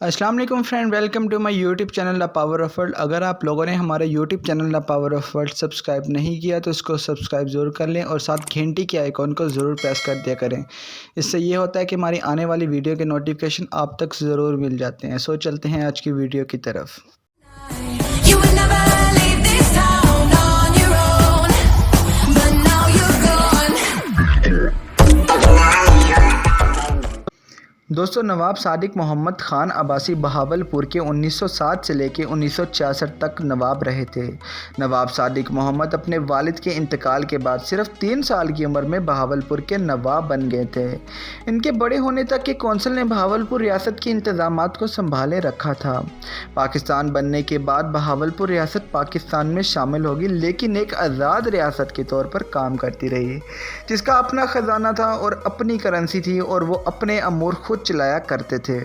अस्सलाम वालेकुम friend, welcome to my YouTube channel the power of world. अगर आप लोगों ने हमारे YouTube channel the power of world subscribe नहीं किया तो इसको सब्सक्राइब ज़रूर कर लें और साथ घंटी के आइकॉन को ज़रूर प्रेस कर दिया करें। इससे ये होता है कि हमारी आने वाली वीडियो के नोटिफिकेशन आप तक ज़रूर मिल जाते हैं। सो चलते हैं आज की वीडियो की तरफ। You would never leave this town on your own, but now you're gone. दोस्तों, नवाब सादिक मोहम्मद ख़ान अब्बासी बहावलपुर के 1907 से लेकर 1966 तक नवाब रहे थे। नवाब सादिक मोहम्मद अपने वालिद के इंतकाल के बाद सिर्फ 3 साल की उम्र में बहावलपुर के नवाब बन गए थे। इनके बड़े होने तक के कौंसिल ने बहावलपुर रियासत के इंतज़ामात को संभाले रखा था। पाकिस्तान बनने के बाद बहावलपुर रियासत पाकिस्तान में शामिल होगी, लेकिन एक आज़ाद रियासत के तौर पर काम करती रही, जिसका अपना ख़जाना था और अपनी करेंसी थी और वो अपने अमूर खुद चलाया करते थे।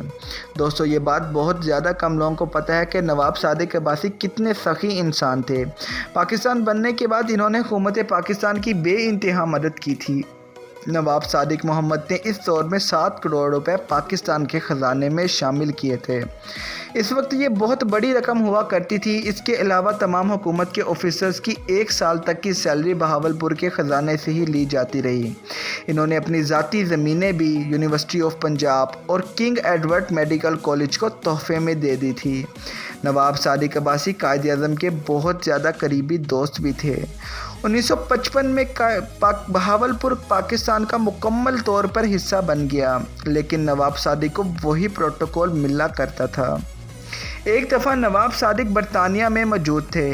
दोस्तों, ये बात बहुत ज़्यादा कम लोगों को पता है कि नवाब सादिक अब्बासी कितने सखी इंसान थे। पाकिस्तान बनने के बाद इन्होंने हुकूमत पाकिस्तान की बेइंतहा मदद की थी। नवाब सादिक मोहम्मद ने इस दौर में 7 करोड़ रुपए पाकिस्तान के ख़जाने में शामिल किए थे। इस वक्त ये बहुत बड़ी रकम हुआ करती थी। इसके अलावा तमाम हुकूमत के ऑफिसर्स की 1 साल तक की सैलरी बहावलपुर के ख़जाने से ही ली जाती रही। इन्होंने अपनी ज़ाती ज़मीनें भी यूनिवर्सिटी ऑफ पंजाब और किंग एडवर्ड मेडिकल कॉलेज को तोहफे में दे दी थी। नवाब सादिक अब्बासी कायद आज़म के बहुत ज़्यादा करीबी दोस्त भी थे। 1955 में बहावलपुर पाकिस्तान का मुकम्मल तौर पर हिस्सा बन गया, लेकिन नवाब सादिक को वही प्रोटोकॉल मिला करता था। एक दफ़ा नवाब सादिक बरतानिया में मौजूद थे।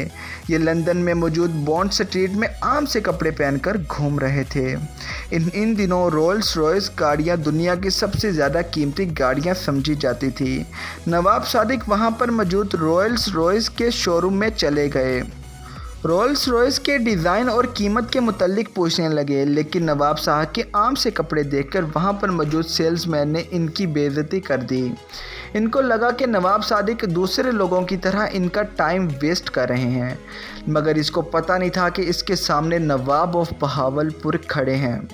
ये लंदन में मौजूद बॉन्ड स्ट्रीट में आम से कपड़े पहनकर घूम रहे थे। इन दिनों रोल्स रॉयस गाड़ियाँ दुनिया की सबसे ज़्यादा कीमती गाड़ियाँ समझी जाती थी। नवाब सादिक वहाँ पर मौजूद रोल्स रॉयस के शोरूम में चले गए। रोल्स रॉयस के डिज़ाइन और कीमत के मुतल्लिक पूछने लगे, लेकिन नवाब साहब के आम से कपड़े देखकर वहाँ पर मौजूद सेल्समैन ने इनकी बेइज्जती कर दी। इनको लगा कि नवाब सादिक दूसरे लोगों की तरह इनका टाइम वेस्ट कर रहे हैं, मगर इसको पता नहीं था कि इसके सामने नवाब ऑफ बहावलपुर खड़े हैं।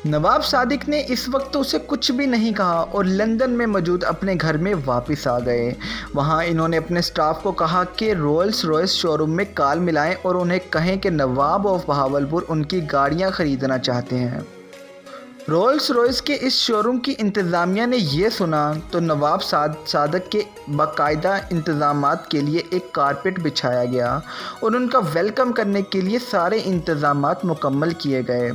नवाब सादिक ने इस वक्त उसे कुछ भी नहीं कहा और लंदन में मौजूद अपने घर में वापस आ गए। वहाँ इन्होंने अपने स्टाफ को कहा कि रोल्स रॉयस शोरूम में कॉल मिलाएं और उन्हें कहें कि नवाब ऑफ बहावलपुर उनकी गाड़ियाँ ख़रीदना चाहते हैं। रोल्स रॉयस के इस शोरूम की इंतज़ामिया ने यह सुना तो नवाब सादिक के बाकायदा इंतज़ामात के लिए एक कारपेट बिछाया गया और उनका वेलकम करने के लिए सारे इंतज़ामात मुकम्मल किए गए।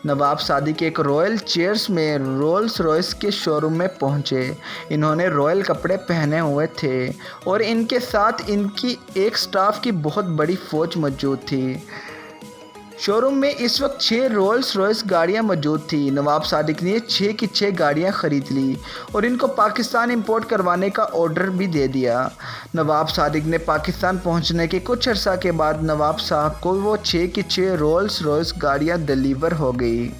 नवाब सादिक एक रॉयल चेयर्स में रोल्स रॉयस के शोरूम में पहुंचे। इन्होंने रॉयल कपड़े पहने हुए थे और इनके साथ इनकी एक स्टाफ की बहुत बड़ी फ़ौज मौजूद थी। शोरूम में इस वक्त 6 रोल्स रॉयस गाड़ियां मौजूद थी। नवाब सादिक ने 6 की 6 गाड़ियां ख़रीद ली और इनको पाकिस्तान इंपोर्ट करवाने का ऑर्डर भी दे दिया। नवाब सादिक ने पाकिस्तान पहुंचने के कुछ अर्सा के बाद नवाब साहब को वो 6 की 6 रोल्स रॉयस गाड़ियां डिलीवर हो गई।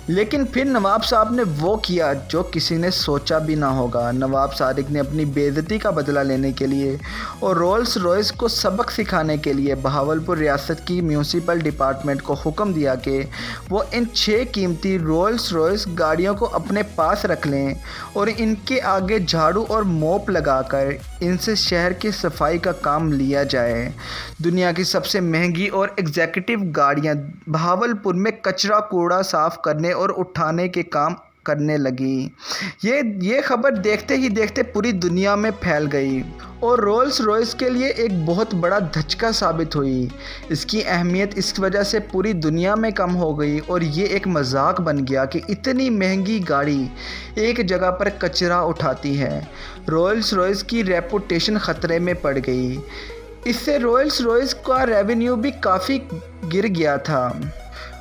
लेकिन फिर नवाब साहब ने वो किया जो किसी ने सोचा भी ना होगा। नवाब सादिक ने अपनी बेइज्जती का बदला लेने के लिए और रोल्स रॉयस को सबक सिखाने के लिए बहावलपुर रियासत की म्यूनिसिपल डिपार्टमेंट को हुक्म दिया कि वो इन 6 कीमती रोल्स रॉयस गाड़ियों को अपने पास रख लें और इनके आगे झाड़ू और मोप लगाकर इनसे शहर की सफाई का काम लिया जाए। दुनिया की सबसे महंगी और एग्जीक्यूटिव गाड़ियाँ बहावलपुर में कचरा कूड़ा साफ़ करने और उठाने के काम करने लगी। ये खबर देखते ही देखते पूरी दुनिया में फैल गई और रोल्स रॉयस के लिए एक बहुत बड़ा धचका साबित हुई। इसकी अहमियत इस वजह से पूरी दुनिया में कम हो गई और ये एक मजाक बन गया कि इतनी महंगी गाड़ी एक जगह पर कचरा उठाती है। रोल्स रॉयस की रेपुटेशन ख़तरे में पड़ गई। इससे रोल्स रॉयस का रेवेन्यू भी काफ़ी गिर गया था।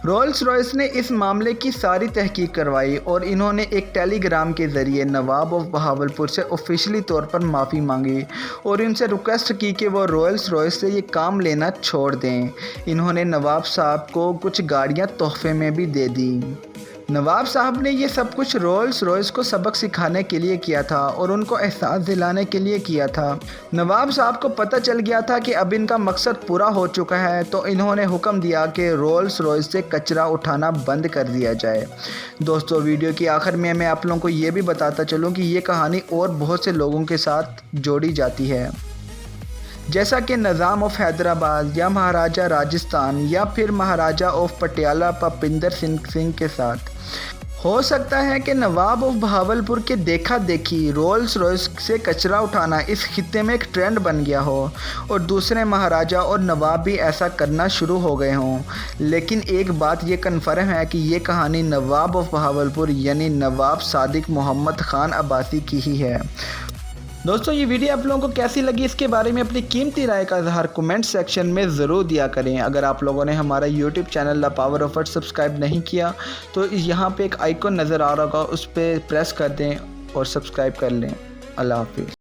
रोल्स रॉयस ने इस मामले की सारी तहकीक करवाई और इन्होंने एक टेलीग्राम के ज़रिए नवाब ऑफ बहावलपुर से ऑफिशियली तौर पर माफ़ी मांगी और इनसे रिक्वेस्ट की कि वो रोल्स रॉयस से ये काम लेना छोड़ दें। इन्होंने नवाब साहब को कुछ गाड़ियां तोहफे में भी दे दी। نواب صاحب نے یہ سب کچھ رولس روئس کو سبق سکھانے کے لیے کیا تھا اور ان کو احساس دلانے کے لیے کیا تھا۔ نواب صاحب کو پتہ چل گیا تھا کہ اب ان کا مقصد پورا ہو چکا ہے، تو انہوں نے حکم دیا کہ رولس روئس سے کچرا اٹھانا بند کر دیا جائے۔ دوستو، ویڈیو کی آخر میں آپ لوگوں کو یہ بھی بتاتا چلوں کہ یہ کہانی اور بہت سے لوگوں کے ساتھ جوڑی جاتی ہے، جیسا کہ نظام آف حیدرآباد یا مہاراجہ راجستھان یا پھر مہاراجہ آف پٹیالہ بھپندر سنگھ کے ساتھ۔ ہو سکتا ہے کہ نواب آف بہاولپور کے دیکھا دیکھی رولس روئس سے کچرا اٹھانا اس خطے میں ایک ٹرینڈ بن گیا ہو اور دوسرے مہاراجہ اور نواب بھی ایسا کرنا شروع ہو گئے ہوں، لیکن ایک بات یہ کنفرم ہے کہ یہ کہانی نواب آف بہاولپور یعنی نواب صادق محمد خان عباسی کی ہی ہے۔ دوستو، یہ ویڈیو آپ لوگوں کو کیسی لگی اس کے بارے میں اپنی قیمتی رائے کا اظہار کومنٹ سیکشن میں ضرور دیا کریں۔ اگر آپ لوگوں نے ہمارا YouTube channel the power of word subscribe نہیں کیا تو یہاں پہ ایک آئیکن نظر آ رہا ہوگا، اس پہ پریس کر دیں اور سبسکرائب کر لیں۔ اللہ حافظ۔